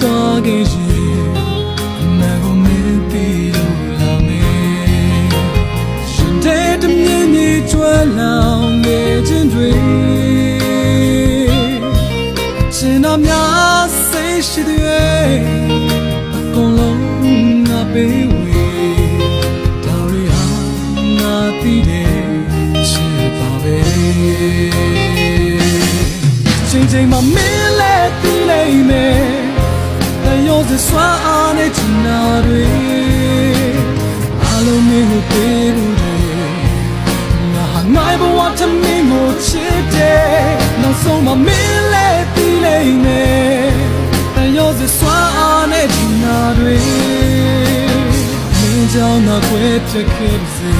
သွားခဲ့ရင်အမှန်ကိုမင်းသိလို့လာမယ်ရှင်တဲ့တမြင်ကြီးကျွမ်းလောင်ခဲ့ခြင်းတွေရှင်တော်များစိတ်ရှိတဲ့အကုန်လုံးငါပေးဝေတော်ရီဟာငါသိတယ်ချစ်ပါပဲချိန်မှာမင်းလည်းသိလိမ့်မယ်တယောစစွာအားနဲ့ချင်နာတွေအလုံးမင်းကိုပေးဖို့တယ်ငါဟာငါ့ဘဝတမင်းကိုချစ်တယ်နောက်ဆုံးမှာမင်းလည်းသိလိမ့်မယ်တယောစစွာအားနဲ့ချင်နာတွေမင်းကြောင့်ငါကွယ်ပြတ်ခဲ့စေ